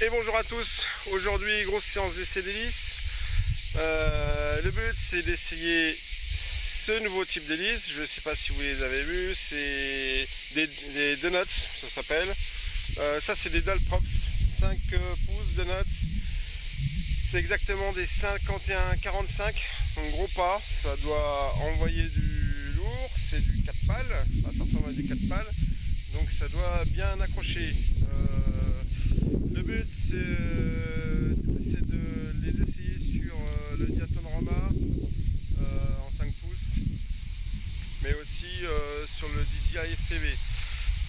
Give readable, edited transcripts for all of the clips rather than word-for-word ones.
Et bonjour à tous, aujourd'hui grosse séance d'essai d'hélice. Le but c'est d'essayer ce nouveau type d'hélice, je ne sais pas si vous les avez vus, c'est des donuts, ça s'appelle. Ça c'est des Dalprops, 5 pouces donuts, c'est exactement des 51-45, donc gros pas, ça doit envoyer du lourd, c'est du 4 pales, ça ressemble à du 4 pales, donc ça doit bien accrocher. Le but c'est de les essayer sur le Diatonrama en 5 pouces, mais aussi sur le DJI FPV.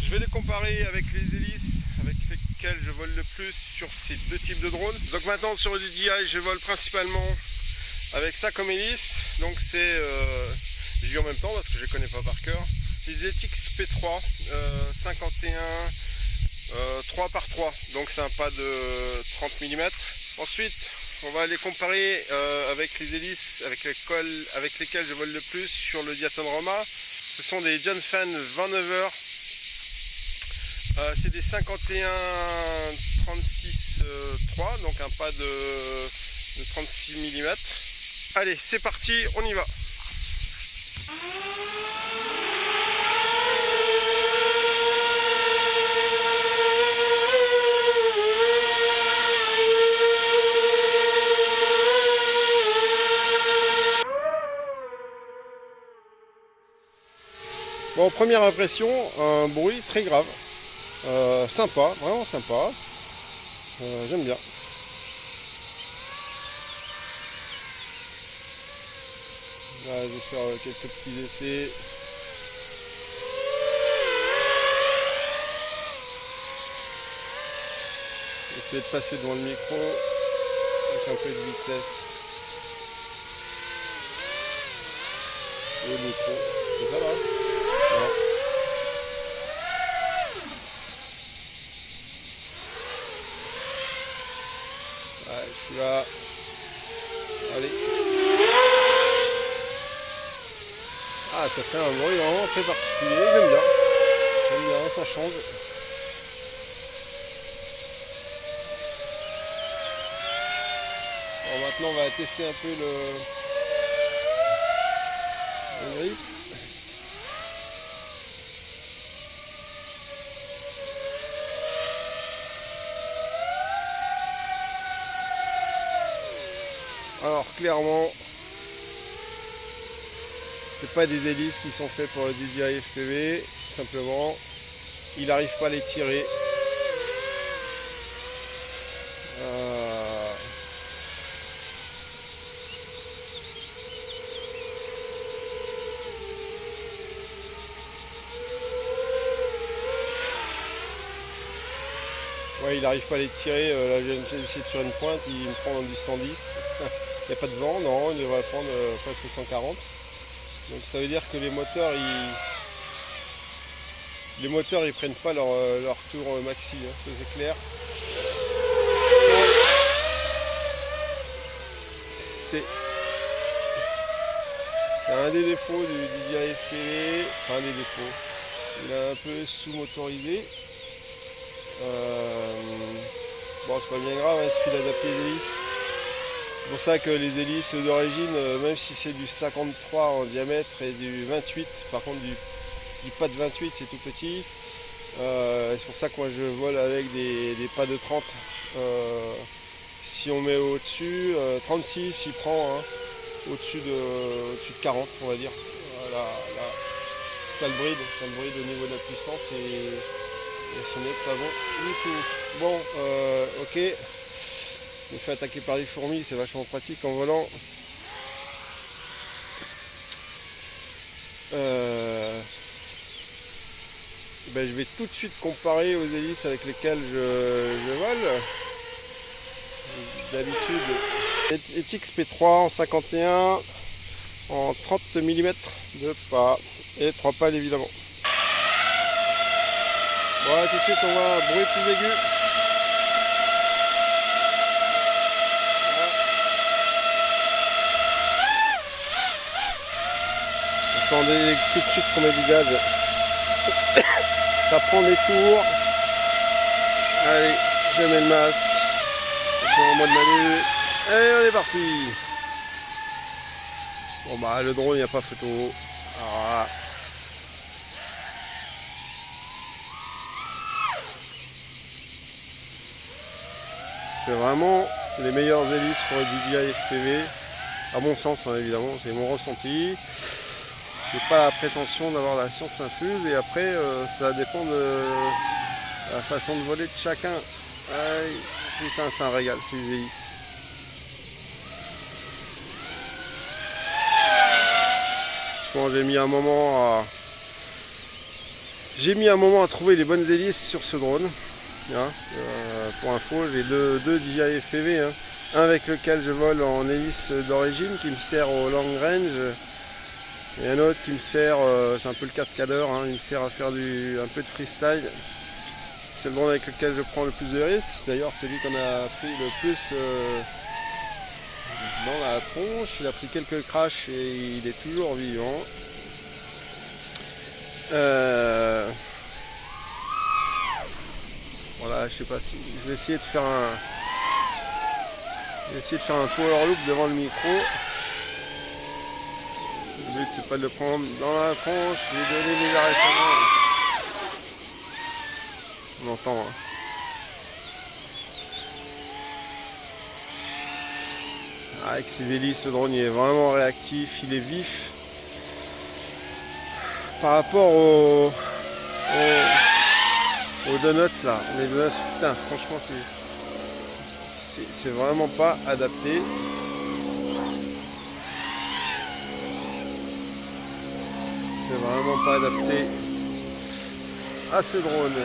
Je vais les comparer avec les hélices avec lesquelles je vole le plus sur ces deux types de drones. Donc maintenant sur le DJI je vole principalement avec ça comme hélice, donc c'est je dis en même temps parce que je ne connais pas par cœur, c'est des ZX P3 51 3 par 3, donc c'est un pas de 30 mm. Ensuite on va les comparer avec les hélices avec lesquelles je vole le plus sur le Diatonrama. Ce sont des Johnson Vanover, c'est des 51 36 3, donc un pas de 36 mm. Allez c'est parti, on y va. Bon, première impression, un bruit très grave, sympa, vraiment sympa, j'aime bien. Là, je vais faire quelques petits essais. Essayer de passer devant le micro avec un peu de vitesse. Le micro, et ça va. Voilà. Ouais, je suis là. Allez. Ah, ça fait un bruit vraiment très particulier, j'aime bien. J'aime bien, ça change. Bon, maintenant on va tester un peu le grip. Alors clairement, c'est pas des hélices qui sont faits pour le DJI FPV, simplement il n'arrive pas à les tirer. Ouais, il n'arrive pas à les tirer. Là j'ai essayé sur une pointe, il me prend du 110. Il n'y a pas de vent, non, il devrait prendre presque 140. Donc ça veut dire que les moteurs ils prennent pas leur tour maxi, hein, c'est clair. C'est un des défauts du DJI FPV, enfin un des défauts. Il est un peu sous-motorisé. Bon, c'est pas bien grave, hein, il suffit d'adapter les hélices. C'est pour ça que les hélices d'origine, même si c'est du 53 en diamètre et du 28, par contre du pas de 28 c'est tout petit, c'est pour ça que moi je vole avec des pas de 30. Si on met au-dessus, 36 il prend, hein, au-dessus de 40 on va dire. Voilà, là, ça le bride au niveau de la puissance et ce n'est pas bon du tout. Bon, ok. Je me fais attaquer par les fourmis, c'est vachement pratique en volant. Ben, je vais tout de suite comparer aux hélices avec lesquelles je vole. D'habitude, ZX P3 en 51 en 30 mm de pas et 3 pales évidemment. Voilà, tout de suite on voit un bruit plus aigu. Attendez tout de suite qu'on met du gaz. Ça prend des tours. Allez. Je mets le masque. En mode manu. Et on est parti. Bon bah le drone il n'y a pas photo. Voilà. C'est vraiment les meilleures hélices pour le DJI FPV. À mon sens hein, évidemment, c'est mon ressenti. J'ai pas la prétention d'avoir la science infuse et après ça dépend de la façon de voler de chacun. Aïe, putain c'est un régal ces hélices. Bon, j'ai mis un moment à trouver les bonnes hélices sur ce drone. Hein, pour info, j'ai deux DJI FPV, hein. Un avec lequel je vole en hélice d'origine qui me sert au long range et un autre qui me sert, c'est un peu le cascadeur, hein, il me sert à faire un peu de freestyle. C'est le drone avec lequel je prends le plus de risques, c'est d'ailleurs celui qu'on a pris le plus dans la tronche. Il a pris quelques crashs et il est toujours vivant. Voilà, je sais pas si je vais essayer de faire un power loop devant le micro. Le but c'est pas de le prendre dans la tronche, je vais donner des arrêtements. On entend hein. Avec ses hélices, le drone il est vraiment réactif, il est vif. Par rapport aux donuts là, les donuts, putain franchement c'est vraiment pas adapté. C'est vraiment pas adapté à ce drone.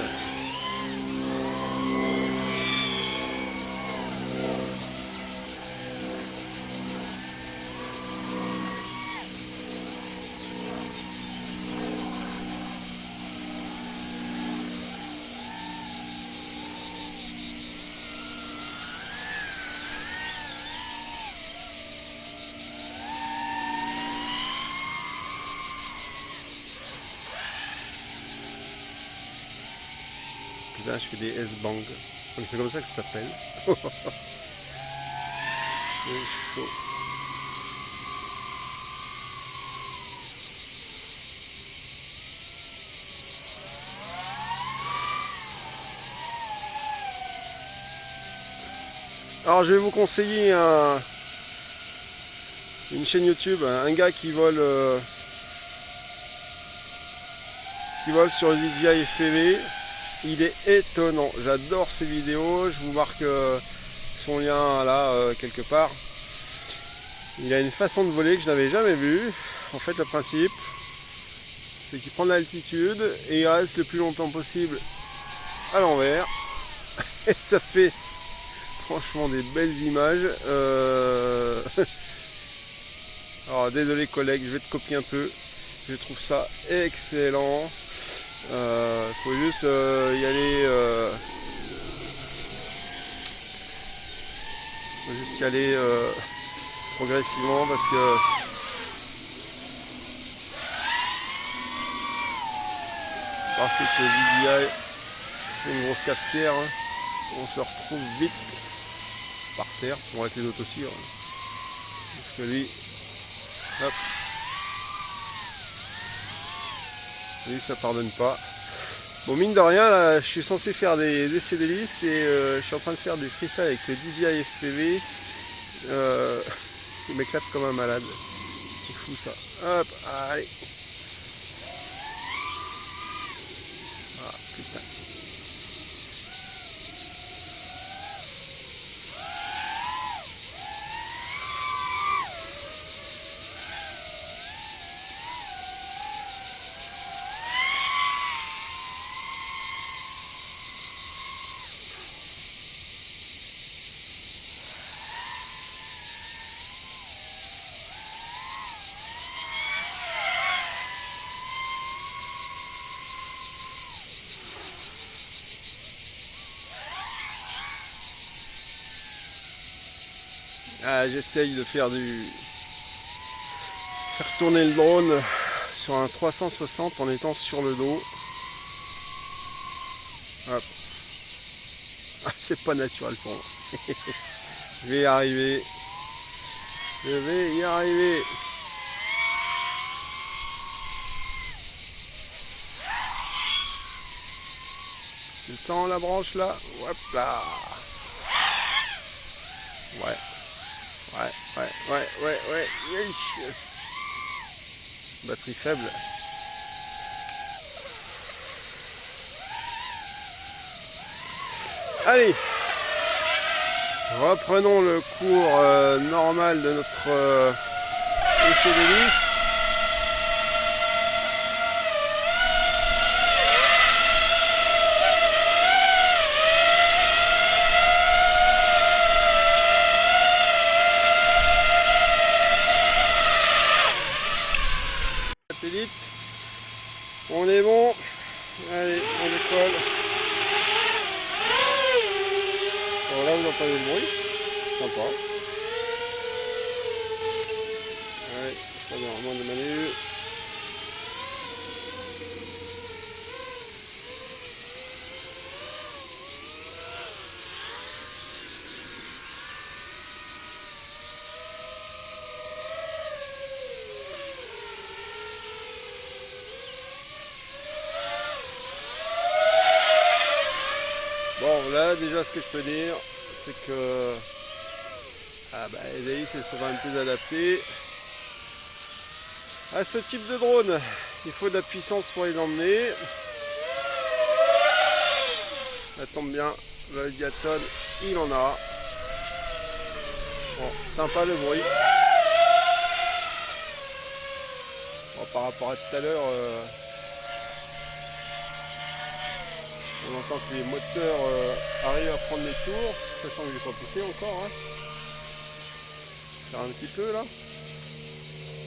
Là, je fais des S-Bang. C'est comme ça que ça s'appelle. C'est chaud. Alors, je vais vous conseiller une chaîne YouTube, un gars qui vole sur le DJI FPV. Il est étonnant, j'adore ses vidéos, je vous marque son lien là quelque part. Il a une façon de voler que je n'avais jamais vue. En fait le principe c'est qu'il prend de l'altitude et il reste le plus longtemps possible à l'envers. Et ça fait franchement des belles images. Alors désolé collègue, je vais te copier un peu. Je trouve ça excellent. Faut juste y aller progressivement parce que le DJI c'est une grosse cafetière hein. On se retrouve vite par terre pour être les autres aussi hein. Parce que lui hop, lui ça pardonne pas. Bon mine de rien là, je suis censé faire des essais d'hélice et je suis en train de faire du freestyle avec le DJI FPV. Il m'éclate comme un malade. C'est fou ça. Hop, allez. Ah putain. Ah, j'essaye de faire tourner le drone sur un 360 en étant sur le dos. Hop. Ah, c'est pas naturel pour moi. Je vais y arriver. Je vais y arriver. Tu le tends la branche là. Hop là. Ouais. Ouais. Yeesh. Batterie faible. Allez. Reprenons le cours normal de notre essai d'hélice. Satellite. On est bon. Allez, on décolle. Alors là, vous entendez le bruit. Sympa. Ouais, ça va, de Manu. Bon, là, déjà, ce que je peux dire, c'est que les hélices, elles sont quand même plus adaptées à ce type de drone. Il faut de la puissance pour les emmener. Ça tombe bien, le Diaton, il en a. Bon, sympa le bruit. Bon, par rapport à tout à l'heure, on entend que les moteurs arrivent à prendre les tours, sachant que je n'ai pas poussé encore. Hein. Faire un petit peu là.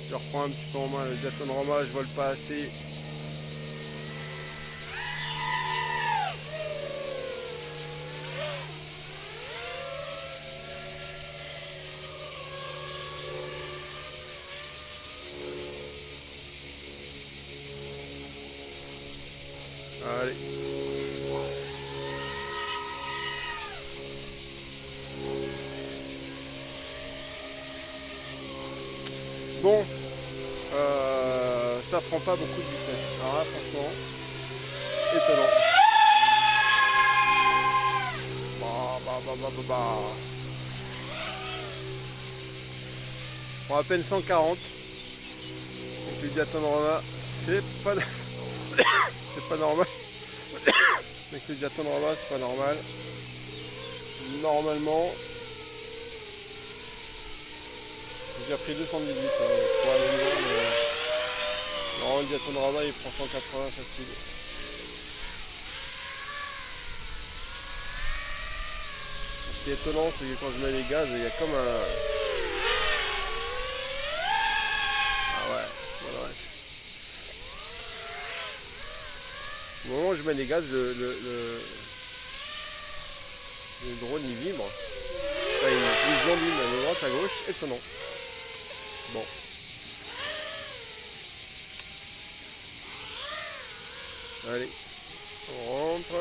Je reprends un petit peu en main le Diaton Roma, je vole pas assez. Allez. Bon, ça prend pas beaucoup de vitesse. Alors là, franchement, étonnant. Pour à peine 140. Donc le Diaton Roma, c'est pas normal. Avec le Diaton Roma, c'est pas normal. Normalement, j'ai déjà pris 218 pour aller loin, mais normalement le Diaton Roma il prend 180 facile. Ce qui est étonnant, c'est que quand je mets les gaz, il y a comme un... Ah ouais, voilà. Au moment où je mets les gaz, le drone il vibre. Enfin, il blondine de droite à gauche, étonnant. Bon. Allez, on rentre.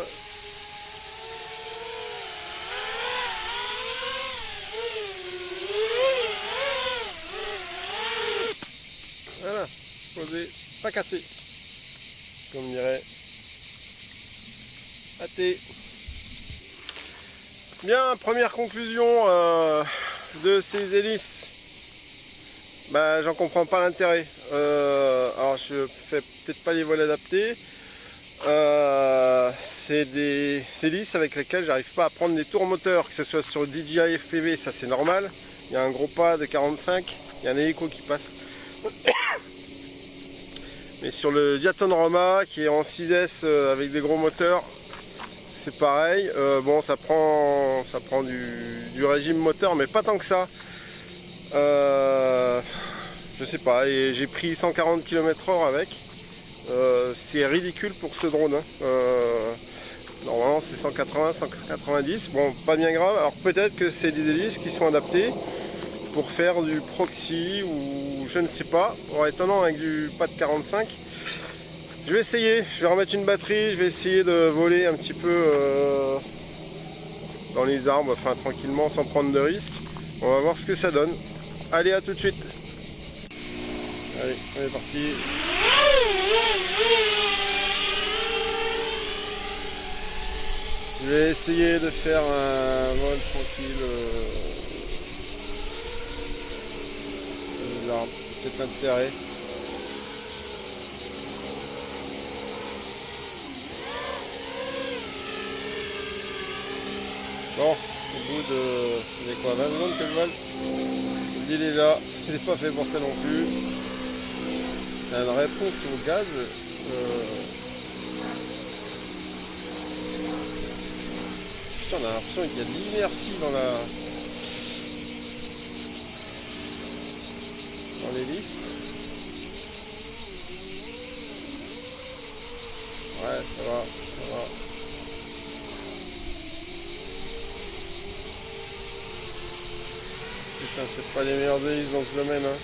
Voilà, posé, pas cassé. Comme dirait AT. Bien, première conclusion de ces hélices. J'en comprends pas l'intérêt. Alors je fais peut-être pas les vols adaptés. C'est des hélices avec lesquelles j'arrive pas à prendre des tours moteurs, que ce soit sur DJI FPV, ça c'est normal. Il y a un gros pas de 45, il y a un hélico qui passe. Mais sur le Diaton Roma qui est en 6S avec des gros moteurs, c'est pareil. Bon, ça prend du régime moteur, mais pas tant que ça. Je sais pas, et j'ai pris 140 km/h avec. C'est ridicule pour ce drone. Hein. Normalement c'est 180, 190. Bon, pas bien grave. Alors peut-être que c'est des hélices qui sont adaptées pour faire du proxy ou je ne sais pas. Bon, étonnant avec du pas de 45. Je vais essayer. Je vais remettre une batterie. Je vais essayer de voler un petit peu dans les arbres, enfin tranquillement, sans prendre de risques. On va voir ce que ça donne. Allez, à tout de suite. Allez, on est parti. Je vais essayer de faire un vol tranquille. Les arbres, peut-être intérêt. Bon, au bout de 20 secondes que je vole, il est là, il n'est pas fait pour ça non plus. C'est une réponse au gaz. Putain, on a l'impression qu'il y a de l'inertie dans l'hélice. Ouais, ça va, ça va. Putain, c'est pas les meilleures hélices dans ce domaine, hein.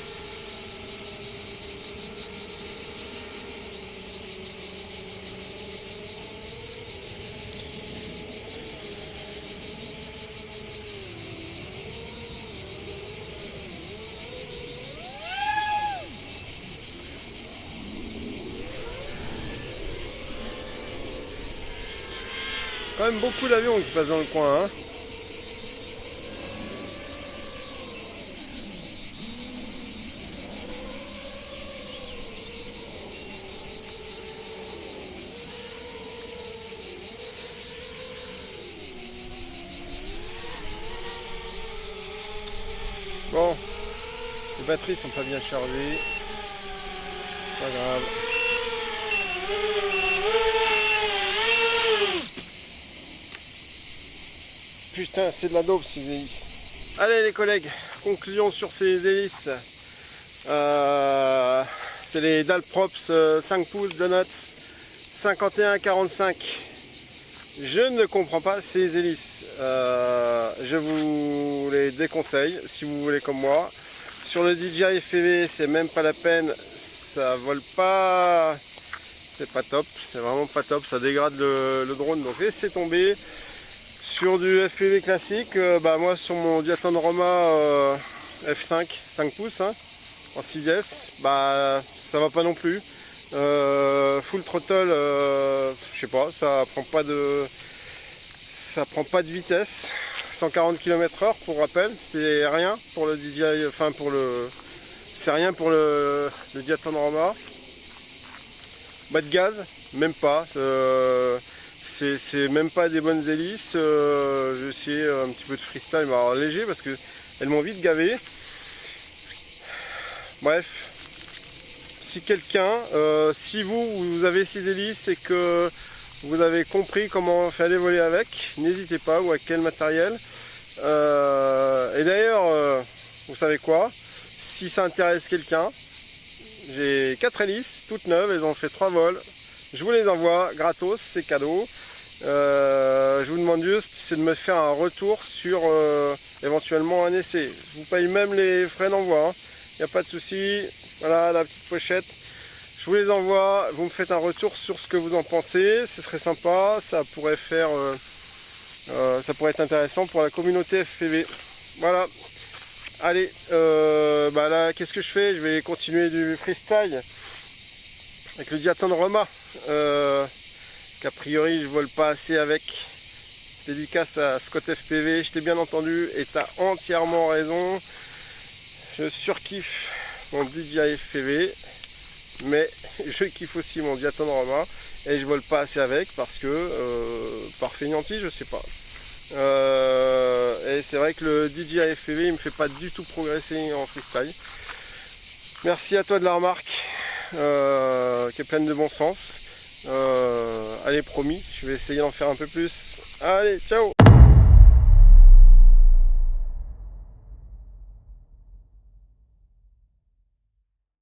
Quand même beaucoup d'avions qui passent dans le coin, hein. Bon, les batteries sont pas bien chargées, pas grave. Putain, c'est de la dope ces hélices. Allez les collègues, conclusion sur ces hélices. C'est les Dalprops 5 pouces Donuts 51-45. Je ne comprends pas ces hélices. Je vous les déconseille si vous voulez comme moi. Sur le DJI FPV, c'est même pas la peine. Ça vole pas. C'est pas top. C'est vraiment pas top. Ça dégrade le drone. Donc laissez tomber. Sur du FPV classique, moi sur mon Diaton Roma F5 5 pouces hein, en 6S, ça va pas non plus. Full throttle, je sais pas, ça prend pas de vitesse. 140 km/h pour rappel, c'est rien pour le DJI, enfin c'est rien pour le Diaton Roma. Bas de gaz, même pas. C'est même pas des bonnes hélices. Je vais essayer un petit peu de freestyle, mais alors léger parce que elles m'ont vite gavé. Bref, si quelqu'un, si vous avez ces hélices et que vous avez compris comment faire voler avec, n'hésitez pas, ou avec quel matériel. Et d'ailleurs, vous savez quoi, si ça intéresse quelqu'un, j'ai 4 hélices toutes neuves, elles ont fait 3 vols. Je vous les envoie gratos, c'est cadeau. Je vous demande juste, c'est de me faire un retour sur éventuellement un essai. Je vous paye même les frais d'envoi, il n'y a pas de souci. Voilà la petite pochette. Je vous les envoie, vous me faites un retour sur ce que vous en pensez. Ce serait sympa, ça pourrait faire, ça pourrait être intéressant pour la communauté FPV. Voilà. Allez, là, qu'est-ce que je fais? Je vais continuer du freestyle avec le Diaton Roma. Qu'a priori je vole pas assez avec. Dédicace à Scott FPV, je t'ai bien entendu et tu as entièrement raison. Je surkiffe mon DJI FPV, mais je kiffe aussi mon Diaton Roma et je vole pas assez avec parce que par fainéantise, je sais pas. Et c'est vrai que le DJI FPV il me fait pas du tout progresser en freestyle. Merci à toi de la remarque qui est pleine de bon sens. Allez, promis, je vais essayer d'en faire un peu plus. Allez, ciao!